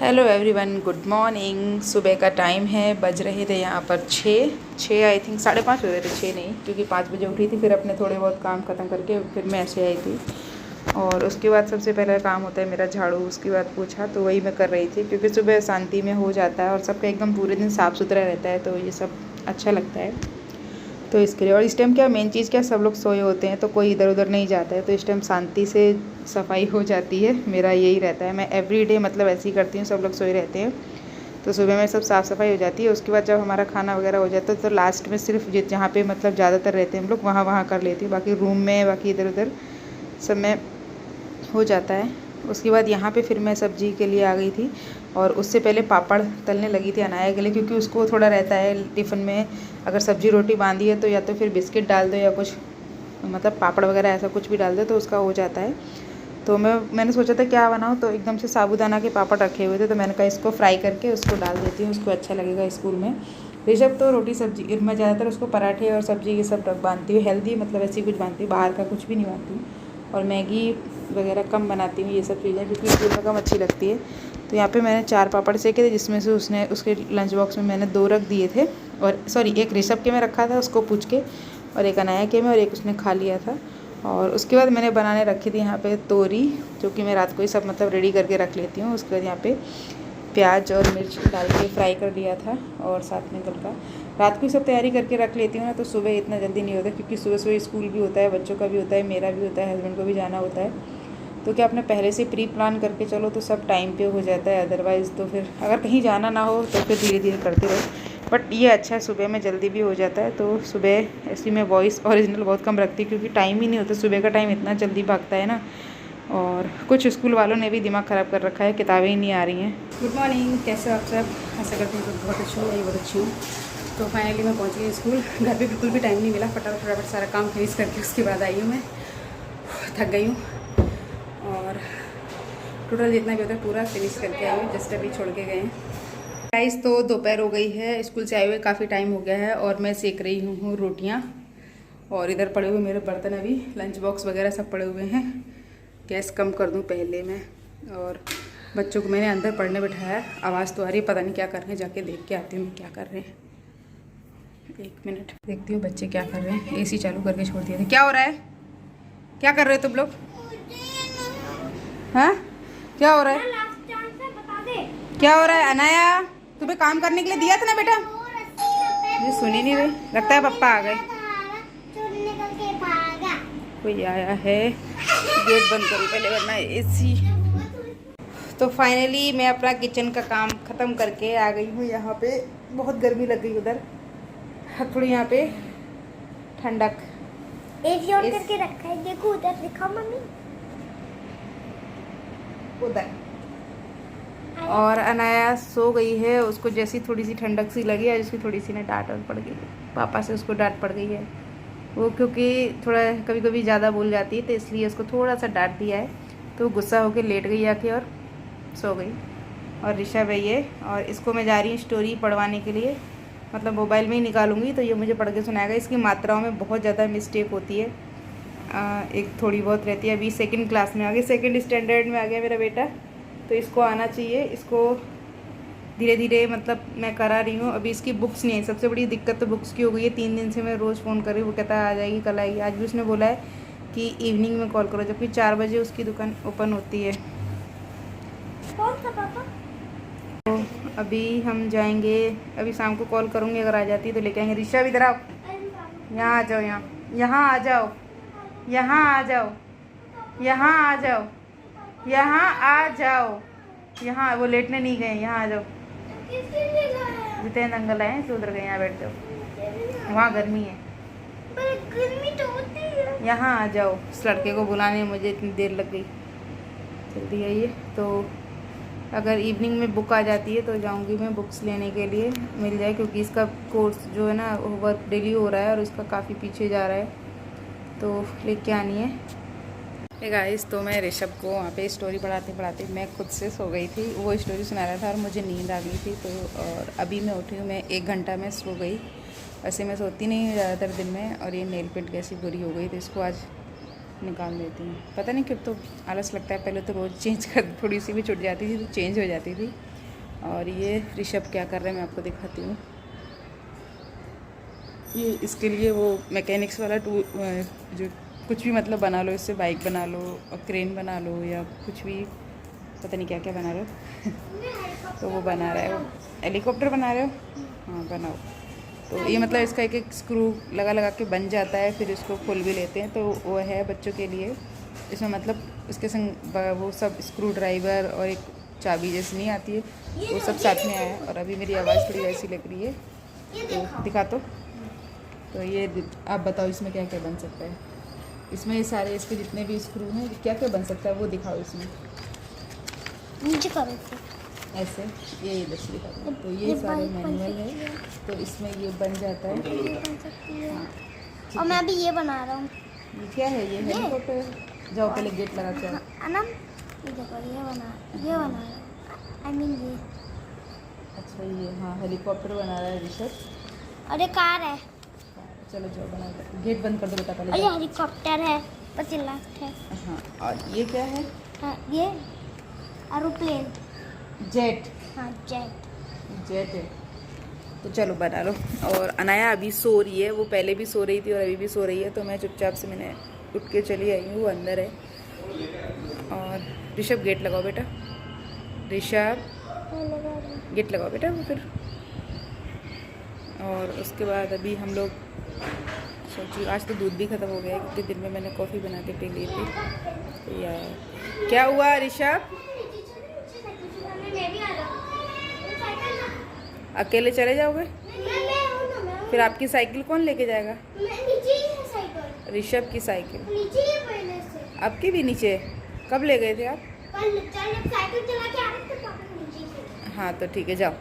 Hello everyone, good morning. सुबह का time है, बज रहे थे यहाँ पर छः आई थिंक 5:30 हो रहे थे, 6 नहीं, क्योंकि 5 बजे उठी थी। फिर अपने थोड़े बहुत काम ख़त्म करके फिर मैं ऐसे आई थी। और उसके बाद सबसे पहला काम होता है मेरा झाड़ू। उसके बाद पूछा तो वही मैं कर रही थी, क्योंकि सुबह शांति में हो जाता है और सबका एकदम पूरे दिन साफ़ सुथरा रहता है, तो ये सब अच्छा लगता है। तो इसके लिए, और इस टाइम क्या मेन चीज़ क्या, सब लोग सोए होते हैं तो कोई इधर उधर नहीं जाता है, तो इस टाइम शांति से सफाई हो जाती है। मेरा यही रहता है, मैं एवरीडे मतलब ऐसे ही करती हूँ, सब लोग सोए रहते हैं तो सुबह में सब साफ़ सफाई हो जाती है। उसके बाद जब हमारा खाना वगैरह हो जाता है तो लास्ट में सिर्फ जहाँ पे मतलब ज़्यादातर रहते हैं हम लोग, वहाँ कर लेती हूँ। बाकी रूम में, बाकी इधर उधर सब में हो जाता है। उसके बाद यहाँ पे फिर मैं सब्ज़ी के लिए आ गई थी, और उससे पहले पापड़ तलने लगी थी अनाया के लिए, क्योंकि उसको थोड़ा रहता है टिफ़िन में अगर सब्ज़ी रोटी बांधी है तो या तो फिर बिस्किट डाल दो या कुछ मतलब पापड़ वगैरह ऐसा कुछ भी डाल दो तो उसका हो जाता है। तो मैंने सोचा था क्या बनाऊँ, तो एकदम से साबूदाना के पापड़ रखे हुए थे, तो मैंने कहा इसको फ्राई करके उसको डाल देती हूँ, उसको अच्छा लगेगा स्कूल में। ऋषभ तो रोटी सब्जी, मैं ज़्यादातर उसको पराठे और सब्जी ये सब बांधती हूँ, हेल्दी मतलब ऐसी कुछ बांधती हूँ, बाहर का कुछ भी नहीं बांधती हूँ। और मैगी वगैरह कम बनाती हूँ, ये सब चीज़ें क्योंकि स्कूल में कम अच्छी लगती है। तो यहाँ पे मैंने 4 पापड़ सेके थे, जिसमें से उसके लंच बॉक्स में मैंने 2 रख दिए थे, और सॉरी एक ऋषभ के में रखा था उसको पूछ के, और एक अनाया के में, और एक उसने खा लिया था। और उसके बाद मैंने बनाने रखी थी यहाँ पे तोरी, जो कि मैं रात को ही सब मतलब रेडी करके रख लेती हूँ। उसके बाद यहाँ पे प्याज और मिर्च डाल के फ्राई कर लिया था, और साथ में गलका रात को ही सब तैयारी करके रख लेती हूँ ना, तो सुबह इतना जल्दी नहीं होता, क्योंकि सुबह सुबह स्कूल भी होता है, बच्चों का भी होता है, मेरा भी होता है, हस्बैंड को भी जाना होता है। तो क्या अपने पहले से प्री प्लान करके चलो तो सब टाइम पे हो जाता है, अदरवाइज़ तो फिर अगर कहीं जाना ना हो तो फिर धीरे धीरे करते रहो। बट ये अच्छा है, सुबह में जल्दी भी हो जाता है। तो सुबह ऐसी मैं वॉइस ओरिजिनल बहुत कम रखती हूँ, क्योंकि टाइम ही नहीं होता, सुबह का टाइम इतना जल्दी भागता है ना। और कुछ स्कूल वालों ने भी दिमाग ख़राब कर रखा है, किताबें ही नहीं आ रही हैं। गुड मॉर्निंग, कैसे हो आप सब? आशा करते हैं तो बहुत अच्छी हूँ, मैं बहुत अच्छी हूँ। तो फाइनली मैं पहुँच गई स्कूल। घर पे बिल्कुल भी टाइम नहीं मिला, फटाफट सारा काम फिनिश करके उसके बाद आई हूँ मैं। थक गई हूँ, और टोटल जितना भी होता है पूरा फिनिश करके आई हूँ, जस्ट अभी छोड़ के गए हैं। गाइस तो दोपहर हो गई है, स्कूल से आए हुए काफ़ी टाइम हो गया है, और मैं सेक रही हूँ रोटियाँ। और इधर पड़े हुए मेरे बर्तन, अभी लंच बॉक्स वगैरह सब पड़े हुए हैं। गैस कम कर दूँ पहले मैं। और बच्चों को मैंने अंदर पढ़ने बिठाया, आवाज़ तो आ रही है, पता नहीं क्या कर रहे हैं, जाके देख के आती हूँ मैं क्या कर रहे हैं। 1 मिनट देखती हूँ बच्चे क्या कर रहे हैं। एसी चालू करके छोड़ दिया था। क्या हो रहा है, क्या कर रहे हो तुम लोग? हाँ, क्या हो रहा है? क्या हो रहा है अनाया? तुम्हें काम करने के लिए दिया था ना बेटा, मुझे सुन ही नहीं रही। लगता है पापा आ गए, कोई आया है। गेट बंद करो पहले वरना एसी। तो फाइनली मैं अपना किचन का काम ख़त्म करके आ गई हूँ यहाँ पे। बहुत गर्मी लग गई उधर, थोड़ी यहाँ पे ठंडक एसी ऑन करके रखा है, देखो उधर दिखाओ मम्मी, उधर। और अनाया सो गई है, उसको जैसी थोड़ी सी ठंडक सी लगी है, उसकी थोड़ी सी ना डांट पड़ गई है, पापा से उसको डांट पड़ गई है। वो क्योंकि थोड़ा कभी कभी ज़्यादा बोल जाती है, तो इसलिए उसको थोड़ा सा डांट दिया है, तो गुस्सा होकर लेट गई आके और सो गई। और ऋषभ है ये, और इसको मैं जा रही हूँ स्टोरी पढ़वाने के लिए, मतलब मोबाइल में ही निकालूंगी तो ये मुझे पढ़ के सुनाएगा। इसकी मात्राओं में बहुत ज़्यादा मिस्टेक होती है, एक थोड़ी बहुत रहती है। अभी 2nd क्लास में आ गया, 2nd स्टैंडर्ड में आ गया मेरा बेटा, तो इसको आना चाहिए। इसको धीरे धीरे मतलब मैं करा रही हूँ। अभी इसकी बुक्स नहीं है, सबसे बड़ी दिक्कत तो बुक्स की हो गई है। 3 दिन से मैं रोज़ फ़ोन कर रही हूँ, वो कहता है आ जाएगी कल आएगी। आज भी उसने बोला है कि इवनिंग में कॉल करो, जबकि 4 बजे उसकी दुकान ओपन होती है। कौन सा पापा? तो अभी हम जाएंगे, अभी शाम को कॉल करूँगी, अगर आ जाती है तो लेके आएंगे। ऋषभ इधर आओ, यहाँ आ जाओ, यहाँ आ जाओ, यहाँ आ जाओ, यहाँ आ जाओ, यहाँ आ जाओ, यहाँ। वो लेटने नहीं गए, यहाँ आ जाओ। जितेंद्र अंकल आए तो उधर गए, यहाँ बैठ जाओ, वहाँ गर्मी है। गर्मी तो होती है। यहाँ आ जाओ। इस लड़के को बुलाने में मुझे इतनी देर लग गई, जल्दी आइए। तो अगर इवनिंग में बुक आ जाती है तो जाऊंगी मैं बुक्स लेने के लिए, मिल जाए, क्योंकि इसका कोर्स जो है ना वर्क डेली हो रहा है और उसका काफ़ी पीछे जा रहा है, तो लेके आनी है। गाइस तो मैं ऋषभ को वहाँ पे स्टोरी पढ़ाते पढ़ाते मैं खुद से सो गई थी। वो स्टोरी सुना रहा था और मुझे नींद आ गई थी, तो और अभी मैं उठी हूँ, मैं 1 घंटा में सो गई। वैसे मैं सोती नहीं हूँ ज़्यादातर दिन में, और ये नेल पेंट कैसी बुरी हो गई, तो इसको आज निकाल देती हूँ। पता नहीं क्यों तो आलस लगता है, पहले तो रोज़ चेंज कर, थोड़ी सी भी छूट जाती थी तो चेंज हो जाती थी, और ये ऋषभ क्या कर रहे हैं मैं आपको दिखाती हूँ। ये इसके लिए वो मैकेनिक्स वाला टूल जो कुछ भी मतलब बना लो, इससे बाइक बना लो और क्रेन बना लो या कुछ भी, पता नहीं क्या क्या बना रहे हो तो वो बना रहा है। वो हेलीकॉप्टर बना रहे हो? हाँ बनाओ। तो ये मतलब इसका एक एक स्क्रू लगा लगा के बन जाता है, फिर इसको खोल भी लेते हैं। तो वो है बच्चों के लिए। इसमें मतलब इसके संग वो सब स्क्रू ड्राइवर और एक चाबी जैसी नहीं आती है, वो सब साथ में आया है। और अभी मेरी आवाज़ थोड़ी वैसी लग रही है तो दिखा तो ये आप बताओ इसमें क्या क्या बन सकता है। इसमें ये सारे इसके जितने भी स्क्रू हैं क्या क्या बन सकता है वो दिखाओ। इसमें नीचे करो ऐसे ये इधर से दिखा दो। तो ये सारे मैनुअल है, तो इसमें ये बन जाता है। ये बन सकती है। हाँ, और मैं अभी ये बना रहा हूँ। ये क्या है? ये हेलीकॉप्टर। जाओ पहले गेट लगा के आओ। अनम ये देखो, ये बना आई मीन ये। अच्छा ये हाँ हेलीकॉप्टर बना रहा है ऋषभ। और ये कार है। चलो जाओ बना दो। गेट बंद कर दो बेटा और पहले। ये हेलीकॉप्टर है, बस ये लास्ट है। हाँ और ये क्या है? हाँ ये एरोप्लेन। जेट। हाँ जेट। जेट है। तो चलो बना लो। और अनाया अभी सो रही है, वो पहले भी सो रही थी और अभी भी सो रही है। तो मैं चुपचाप से मैंने उठ के चली आई हूँ, वो अंदर है। और ऋषभ गेट लगाओ बेटा। ऋषभ गेट लगाओ बेटा वो फिर। और उसके बाद अभी हम लोग सोचिए, आज तो दूध भी ख़त्म हो गया है क्योंकि दिन में मैंने कॉफ़ी बना के पी ली थी। तो यार क्या हुआ ऋषभ? अकेले चले जाओगे? फिर आपकी साइकिल कौन लेके जाएगा? ऋषभ की साइकिल आपकी भी नीचे है? कब ले गए थे आप? हाँ तो ठीक है जाओ।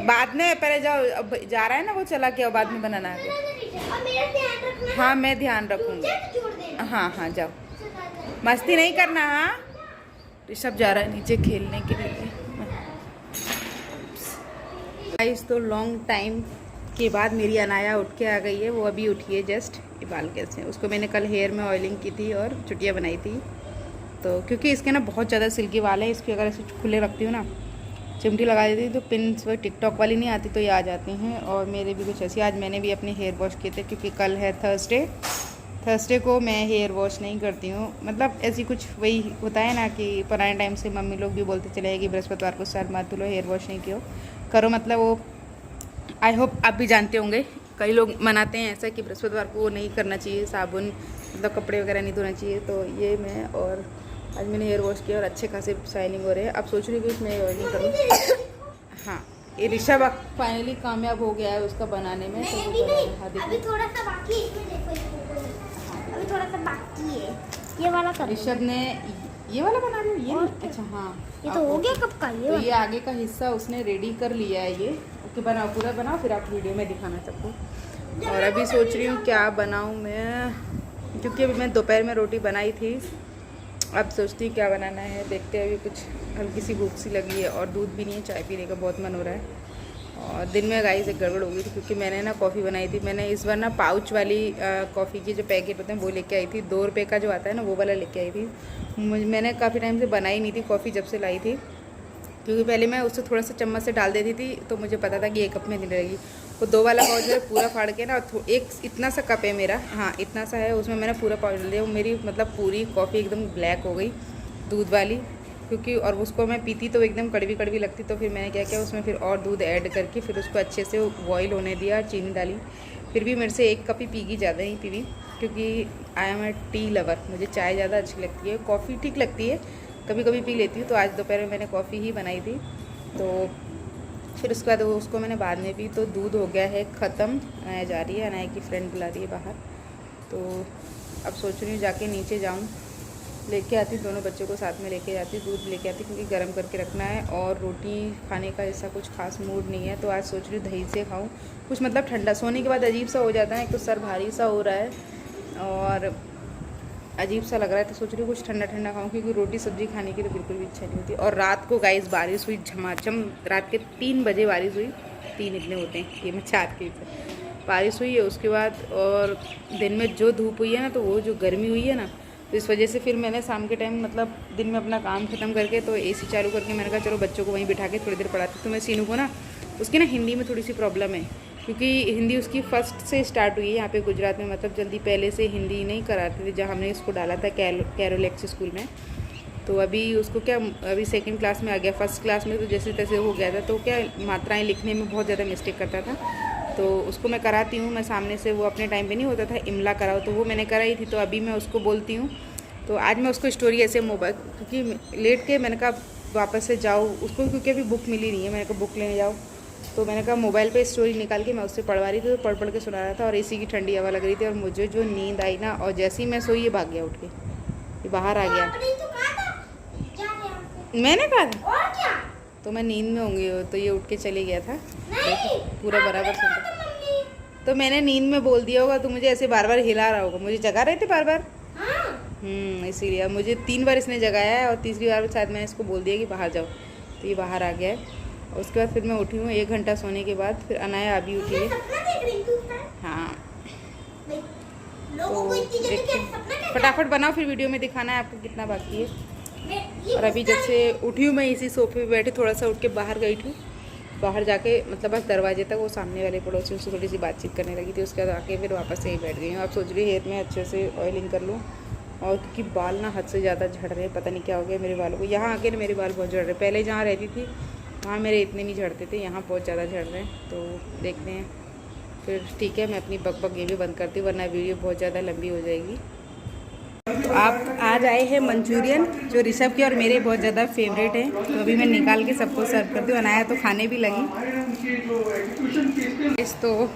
बाद में पहले जाओ, अब जा रहा है ना वो, चला के और बाद में बनाना है। हाँ मैं ध्यान रखूँगी। हाँ हाँ जाओ, मस्ती नहीं करना। हाँ ऋषभ जा रहा है नीचे खेलने के लिए। गाइस तो लॉन्ग टाइम के बाद मेरी अनाया उठ के आ गई है। वो अभी उठी है जस्ट। ये बाल कैसे हैं? उसको मैंने कल हेयर में ऑयलिंग की थी और चुटिया बनाई थी। तो क्योंकि इसके ना बहुत ज़्यादा सिल्की वाल है, इसकी अगर ऐसे खुले रखती हूँ ना, चिमटी लगा देती तो पिन्स वो टिकटॉक वाली नहीं आती तो ये आ जाती हैं। और मेरे भी कुछ ऐसी। आज मैंने भी अपने हेयर वॉश किए थे क्योंकि कल है थर्सडे को मैं हेयर वॉश नहीं करती हूँ। मतलब ऐसी कुछ वही होता है ना कि पुराने टाइम से मम्मी लोग भी बोलते चले हैं कि बृहस्पतिवार को सर मत धुलो, हेयर वॉश नहीं कियो करो। मतलब वो आई होप आप भी जानते होंगे, कई लोग मनाते हैं ऐसा कि बृहस्पतिवार को वो नहीं करना चाहिए, साबुन मतलब कपड़े वगैरह नहीं धोना चाहिए। तो ये मैं और आज मैंने हेयर वॉश किया और अच्छे खासे शाइनिंग हो रहे हैं। अब सोच रही हूँ कि इसमें ऑयलिंग करूँ। हाँ ये ऋषभ फाइनली कामयाब हो गया है उसका बनाने में। तो अभी थोड़ा सा बाकी है, इसमें देखो अभी थोड़ा सा बाकी है। ये वाला कर ऋषभ ने ये वाला बना लिया। ये अच्छा हाँ ये तो हो गया कब का। तो ये आगे का हिस्सा उसने रेडी कर लिया है। ये ओके बनाओ, पूरा बनाओ, फिर आप वीडियो में दिखाना सबको। और अभी सोच रही हूँ क्या बनाऊँ मैं, क्योंकि अभी मैं दोपहर में रोटी बनाई थी। अब सोचती हूँ क्या बनाना है, देखते हैं। अभी कुछ हल्की सी भूख सी लगी है और दूध भी नहीं है, चाय पीने का बहुत मन हो रहा है। और दिन में गाइस एक गड़बड़ हो गई थी क्योंकि मैंने ना कॉफ़ी बनाई थी। मैंने इस बार ना पाउच वाली कॉफ़ी की जो पैकेट होते हैं वो लेके आई थी। 2 रुपये का जो आता है ना वो वाला लेके आई थी। मैंने काफ़ी टाइम से बनाई नहीं थी कॉफ़ी जब से लाई थी, क्योंकि पहले मैं उससे थोड़ा सा चम्मच से डाल देती थी तो मुझे पता था कि 1 कप में नहीं रहेगी। वो 2 वाला पाउच है पूरा फाड़ के ना, और एक इतना सा कप है मेरा, हाँ इतना सा है, उसमें मैंने पूरा पाउच डाल दिया। वो मेरी मतलब पूरी कॉफ़ी एकदम ब्लैक हो गई दूध वाली, क्योंकि और उसको मैं पीती तो एकदम कड़वी कड़वी लगती। तो फिर मैंने क्या किया, उसमें फिर और दूध ऐड करके फिर उसको अच्छे से बॉईल होने दिया, चीनी डाली। फिर भी मेरे से 1 कप ही पीगी, ज़्यादा नहीं पीवी, क्योंकि I am a tea lover. मुझे चाय ज़्यादा अच्छी लगती है, कॉफ़ी ठीक लगती है, कभी कभी पी लेती हूँ। तो आज दोपहर में मैंने कॉफ़ी ही बनाई थी। तो फिर उसके बाद उसको मैंने बाद में पी। तो दूध हो गया है ख़त्म। अनाया जा रही है, अनाया की फ्रेंड बुला रही है बाहर। तो अब सोच रही हूँ जाके नीचे जाऊँ, लेके आती, दोनों बच्चों को साथ में लेके जाती, दूध लेके आती, क्योंकि गर्म करके रखना है। और रोटी खाने का ऐसा कुछ खास मूड नहीं है, तो आज सोच रही हूँ दही से खाऊं कुछ। मतलब ठंडा सोने के बाद अजीब सा हो जाता है, एक तो सर भारी सा हो रहा है और अजीब सा लग रहा है। तो सोच रही हूँ कुछ ठंडा ठंडा खाऊं, क्योंकि रोटी सब्जी खाने की तो बिल्कुल भी इच्छा नहीं होती। और रात को गाइस बारिश हुई झमाझम, रात के 3 बजे बारिश हुई। 3 इतने होते हैं, ये मैं 4 के बारिश हुई है उसके बाद। और दिन में जो धूप हुई है ना, तो वो जो गर्मी हुई है ना, तो तो इस वजह से फिर मैंने शाम के टाइम मतलब दिन में अपना काम ख़त्म करके तो AC चालू करके मैंने कहा चलो बच्चों को वहीं बिठा के थोड़ी देर पढ़ाती। तो मैं सीनू को ना उसकी ना हिंदी में थोड़ी सी प्रॉब्लम है, क्योंकि हिंदी उसकी फ़र्स्ट से स्टार्ट हुई है यहाँ पे गुजरात में। मतलब जल्दी पहले से हिंदी नहीं कराते थे जहाँ हमने इसको डाला था कैरोलेक्स स्कूल में। तो अभी उसको क्या अभी 2nd क्लास में आ गया। 1st क्लास में तो जैसे तैसे हो गया था, तो क्या मात्राएं लिखने में बहुत ज़्यादा मिस्टेक करता था। तो उसको मैं कराती हूँ, मैं सामने से, वो अपने टाइम पे नहीं होता था इमला कराओ, तो वो मैंने कराई थी। तो अभी मैं उसको बोलती हूँ। तो आज मैं उसको स्टोरी ऐसे मोबाइल, क्योंकि लेट के मैंने कहा वापस से जाओ उसको, क्योंकि अभी बुक मिली नहीं है, मैंने कहा बुक लेने जाओ। तो मैंने कहा मोबाइल पे स्टोरी निकाल के मैं उससे पढ़वा रही थी, तो पढ़ के सुना रहा था और AC की ठंडी हवा लग रही थी। और मुझे जो नींद आई ना, और जैसे ही मैं सोई ये भाग गया उठ के, ये बाहर आ गया। मैंने कहा था और क्या? तो मैं नींद में होंगी, तो ये उठ के चले गया था। देखो पूरा बराबर सुनता। तो मैंने नींद में बोल दिया होगा, तो मुझे ऐसे बार बार हिला रहा होगा, मुझे जगा रहे थे बार बार। इसीलिए अब मुझे 3 बार इसने जगाया है और तीसरी बार शायद मैंने इसको बोल दिया कि बाहर जाओ, तो ये बाहर आ गया है। और उसके बाद फिर मैं उठी हूँ 1 घंटा सोने के बाद। फिर अनाया अभी उठी है। हाँ तो देखते हैं, फटाफट बनाओ फिर वीडियो में दिखाना है आपको कितना बाकी है। और अभी जब से उठी हूँ मैं इसी सोफे पे बैठी, थोड़ा सा उठ के बाहर गई थी। बाहर जाके मतलब बस दरवाजे तक वो सामने वाले पड़ोसी उससे थोड़ी सी बातचीत करने लगी थी। उसके बाद आके फिर वापस से ही बैठ गई हूँ। अब सोच रही हेयर में अच्छे से ऑयलिंग कर लूँ, और क्योंकि बाल ना हद से ज़्यादा झड़ रहे हैं, पता नहीं क्या हो गया मेरे बालों को। यहाँ आके ना मेरे बाल बहुत झड़ रहे। पहले जहाँ रहती थी वहाँ मेरे इतने नहीं झड़ते थे, यहाँ बहुत ज़्यादा झड़ रहे हैं। तो देखते हैं फिर। ठीक है, मैं अपनी बकबक ये भी बंद करती हूँ, वरना वीडियो बहुत ज़्यादा लंबी हो जाएगी। तो आप आज आए हैं मंचूरियन, जो ऋषभ के और मेरे बहुत ज़्यादा फेवरेट है। तो अभी मैं निकाल के सबको सर्व करती हूँ। अनाया तो खाने भी लगी। तो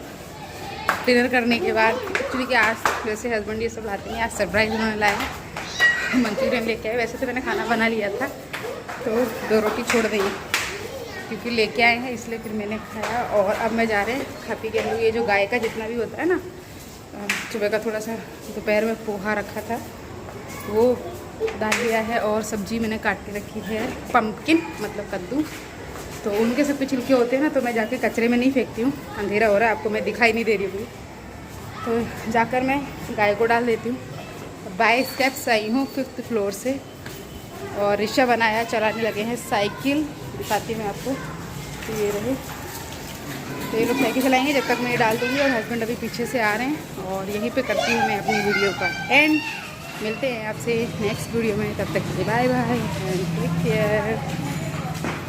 डिनर करने के बाद एक्चुअली कि आज वैसे हस्बैंड ये सब लाते हैं, आज सरप्राइज़ उन्होंने लाया मंचूरियन लेके आए। वैसे तो मैंने खाना बना लिया था, तो 2 रोटी छोड़ दी क्योंकि लेके आए हैं, इसलिए फिर मैंने खाया। और अब मैं जा रहे हैं खा पी के। ये जो गाय का जितना भी होता है ना, सुबह का थोड़ा सा दोपहर में पोहा रखा था वो डाल दिया है, और सब्जी मैंने काट के रखी है पम्पकिन मतलब कद्दू। तो उनके सब के छिलके होते हैं ना, तो मैं जाके कचरे में नहीं फेंकती हूँ। अंधेरा हो रहा है, आपको मैं दिखाई नहीं दे रही हूँ, तो जाकर मैं गाय को डाल देती हूँ। बाय स्टेप्स आई हूँ 5th फ्लोर से, और ऋषभ बनाया चलाने लगे हैं साइकिल। दिखाती हूँ मैं आपको, तो ये रहे। तो ये लोग साइकिल चलाएंगे जब तक मैं ये डाल दूँगी, और हस्बैंड अभी पीछे से आ रहे हैं। और यहीं पे करती हूँ मैं अपनी वीडियो का एंड। मिलते हैं आपसे नेक्स्ट वीडियो में, तब तक के लिए bye bye and take care.